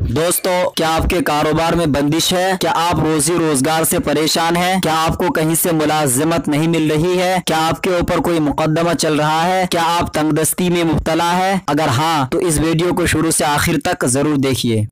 दोस्तों, क्या आपके कारोबार में बंदिश है? क्या आप रोजी रोजगार से परेशान हैं? क्या आपको कहीं से मुलाजिमत नहीं मिल रही है? क्या आपके ऊपर कोई मुकदमा चल रहा है? क्या आप तंगदस्ती में मुब्तला है? अगर हाँ, तो इस वीडियो को शुरू से आखिर तक जरूर देखिए।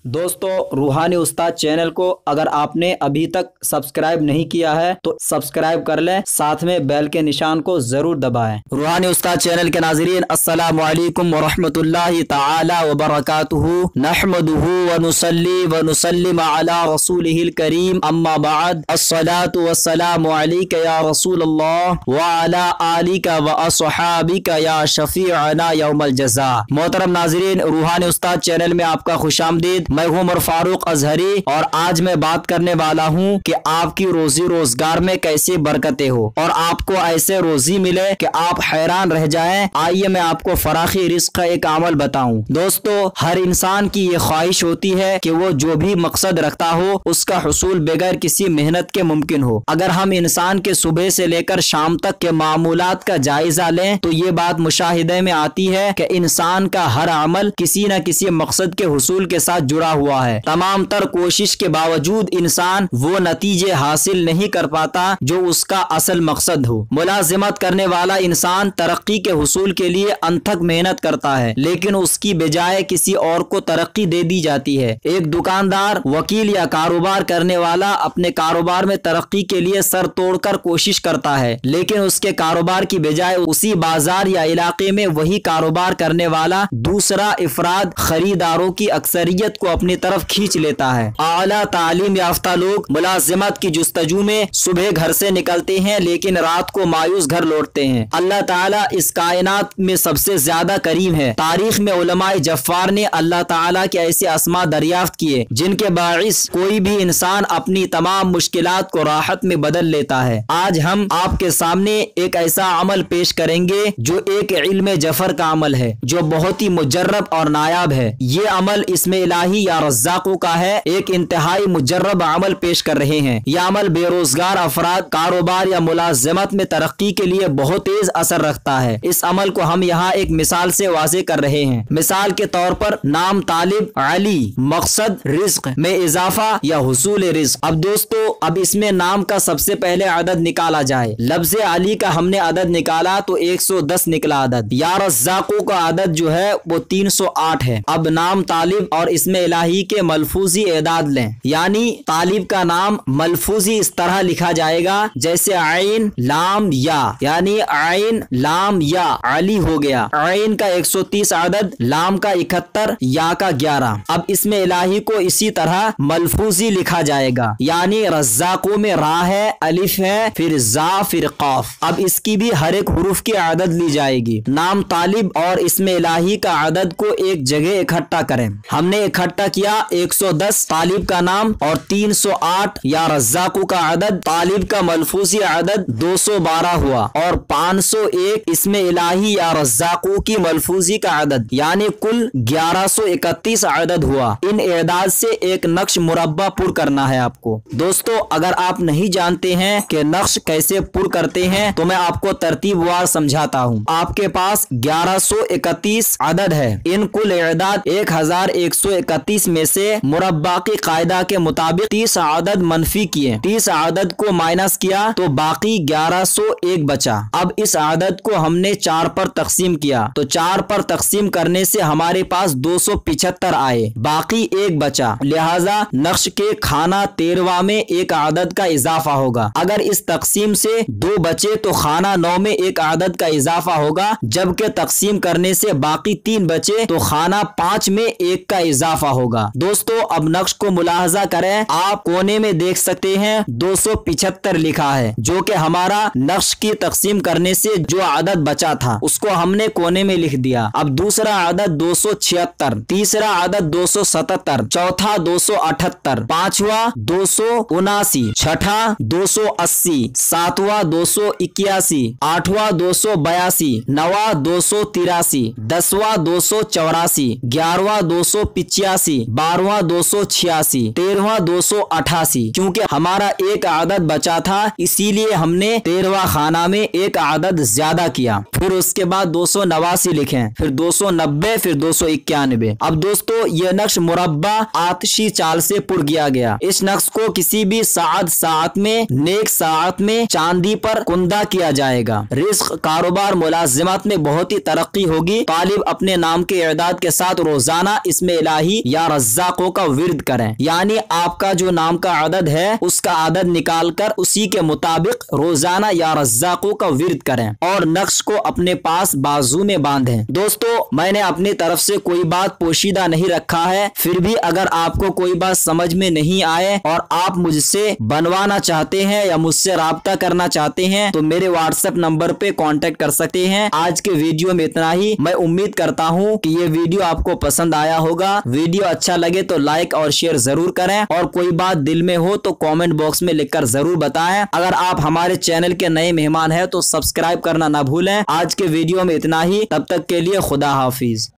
दोस्तों, रूहानी उस्ताद चैनल को अगर आपने अभी तक सब्सक्राइब नहीं किया है तो सब्सक्राइब कर लें, साथ में बेल के निशान को जरूर दबाएं। रूहानी उस्ताद चैनल के नाज़रीन, अस्सलामु अलैकुम व रहमतुल्लाहि तआला व बरकातुहू। नहमदुहू व नुसल्ली व नुसल्लिम अला रसूलिहिल करीम, अम्मा बाद। अस्सलातु वस्सलामु अलैका या रसूलल्लाह व अला आलिका व अस्हाबिका या शफीअना यौमल जज़ा। मोहतरम नाज़रीन, रूहानी उस्ताद चैनल में आपका खुशामदीद। मैं हूं उमर फारूक अजहरी और आज मैं बात करने वाला हूं कि आपकी रोजी रोजगार में कैसी बरकतें हो और आपको ऐसे रोजी मिले कि आप हैरान रह जाएं। आइए मैं आपको फराखी रिस्क का एक अमल बताऊं। दोस्तों, हर इंसान की ये ख्वाहिश होती है कि वो जो भी मकसद रखता हो उसका हुसूल बगैर किसी मेहनत के मुमकिन हो। अगर हम इंसान के सुबह से लेकर शाम तक के मामूलात का जायजा लें तो ये बात मुशाहिदे में आती है कि इंसान का हर अमल किसी न किसी मकसद के हुसूल के साथ जुड़ा हुआ है। तमाम तर कोशिश के बावजूद इंसान वो नतीजे हासिल नहीं कर पाता जो उसका असल मकसद हो। मुलाजिमत करने वाला इंसान तरक्की के हुसूल के लिए अनथक मेहनत करता है, लेकिन उसकी बजाय किसी और को तरक्की दे दी जाती है। एक दुकानदार, वकील या कारोबार करने वाला अपने कारोबार में तरक्की के लिए सर तोड़कर कोशिश करता है, लेकिन उसके कारोबार की बजाय उसी बाजार या इलाके में वही कारोबार करने वाला दूसरा इफराद खरीदारों की अक्सरियत को अपनी तरफ खींच लेता है। आला तालीम याफ्ता लोग मुलाजिमत की जुस्तजू में सुबह घर से निकलते हैं, लेकिन रात को मायूस घर लौटते हैं। अल्लाह ताला इस कायनात में सबसे ज्यादा करीम है। तारीख में उलमाए जफ्फार ने अल्लाह ताला के ऐसे अस्मा दरियाफ्त किए जिनके बाइस कोई भी इंसान अपनी तमाम मुश्किलात को राहत में बदल लेता है। आज हम आपके सामने एक ऐसा अमल पेश करेंगे जो एक इल्म जफर का अमल है, जो बहुत ही मुजर्रब और नायाब है। ये अमल इसमें इलाही या रज़्ज़ाक़ों का है। एक इंतहाई मुजर्रब अमल पेश कर रहे हैं। यह अमल बेरोजगार अफराद कारोबार या मुलाज़मत में तरक्की के लिए बहुत तेज असर रखता है। इस अमल को हम यहाँ एक मिसाल से वाज़े कर रहे हैं। मिसाल के तौर पर नाम तालिब अली, मकसद रिज़्क़ में इजाफा या हुसूल रिज़्क़। अब दोस्तों, अब इसमें नाम का सबसे पहले अदद निकाला जाए। लफ्ज़ अली का हमने अदद निकाला तो 110 निकला अदद। या रज़्ज़ाक़ों का अदद जो है वो 308 है। अब नाम तालिब और इसमें इलाही के मलफूजी एदाद लें, यानी तालिब का नाम मलफूजी इस तरह लिखा जाएगा जैसे आइन लाम या, यानी आइन लाम या अली हो गया। आइन का 130 अदद, लाम का 71, या का 11। अब इसमें इलाही को इसी तरह मलफूजी लिखा जाएगा, यानी रज़्ज़ाक़ों में रा है, अलिफ है, फिर जा, फिर क़ाफ। अब इसकी भी हर एक हुरूफ की अदद ली जाएगी। नाम तालिब और इसमें इलाही का अदद को एक जगह इकट्ठा करें। हमने इकट्ठा किया 110 तालिब का नाम और 308 या रज़्ज़ाक़ों का अदद। तालिब का मलफूजी अदद 212 हुआ और 501 इसमें इलाही या रज़्ज़ाक़ों की मलफूजी का अदद, यानी कुल 1131 अदद हुआ। इन एदाद से एक नक्श मुरब्बा पुर करना है आपको। दोस्तों, अगर आप नहीं जानते हैं कि नक्श कैसे पुर करते हैं तो मैं आपको तरतीबवार समझाता हूँ। आपके पास 1131 अदद है। इन कुल एदाद 1131 में से मुरब्बा की कायदा के मुताबिक 30 अदद मनफी किए, 30 अदद को माइनस किया तो बाकी 1101 बचा। अब इस अदद को हमने 4 पर तकसीम किया तो 4 पर तकसीम करने से हमारे पास 275 आए, बाकी 1 बचा। लिहाजा नक्श के खाना 13वां में एक अदद का इजाफा होगा। अगर इस तकसीम से 2 बचे तो खाना 9 में एक अदद का इजाफा होगा, जबकि तकसीम करने से बाकी 3 बचे तो खाना 5 में 1 का इजाफा होगा। दोस्तों, अब नक्श को मुलाहजा करें। आप कोने में देख सकते हैं 275 लिखा है, जो कि हमारा नक्श की तकसीम करने से जो अदद बचा था उसको हमने कोने में लिख दिया। अब दूसरा अदद 276, तीसरा अदद 277, चौथा 278, पांचवा 279, छठा 280, सातवां 281, आठवां 282, नवा 283, 10वां 284, 11वां 285, 85, 12वां 286, 13वां 288। क्योंकि हमारा एक आदद बचा था इसीलिए हमने 13वां खाना में एक आदद ज्यादा किया। फिर उसके बाद 289 लिखें, फिर 290, फिर 291। अब दोस्तों ये नक्श मुरब्बा आतिशी चाल से पुर किया गया। इस नक्श को किसी भी सात में, नेक सात में, चांदी पर कुंदा किया जाएगा। रिस्क, कारोबार, मुलाजिमत में बहुत ही तरक्की होगी। तालिब अपने नाम के इदाद के साथ रोजाना इसमें इलाही या रज़्ज़ाक़ों का विर्द करें, यानी आपका जो नाम का अदद है उसका अदद निकाल कर उसी के मुताबिक रोजाना या रज़्ज़ाक़ों का विर्द करें और नक्श को अपने पास बाजू में बांधें। दोस्तों मैंने अपनी तरफ से कोई बात पोशीदा नहीं रखा है, फिर भी अगर आपको कोई बात समझ में नहीं आए और आप मुझसे बनवाना चाहते हैं या मुझसे राब्ता करना चाहते हैं तो मेरे व्हाट्सएप नंबर पे कांटेक्ट कर सकते हैं। आज के वीडियो में इतना ही। मैं उम्मीद करता हूं कि ये वीडियो आपको पसंद आया होगा। वीडियो अच्छा लगे तो लाइक और शेयर जरूर करें और कोई बात दिल में हो तो कमेंट बॉक्स में लिखकर जरूर बताएं। अगर आप हमारे चैनल के नए मेहमान हैं तो सब्सक्राइब करना ना भूलें। आज के वीडियो में इतना ही, तब तक के लिए खुदा हाफिज।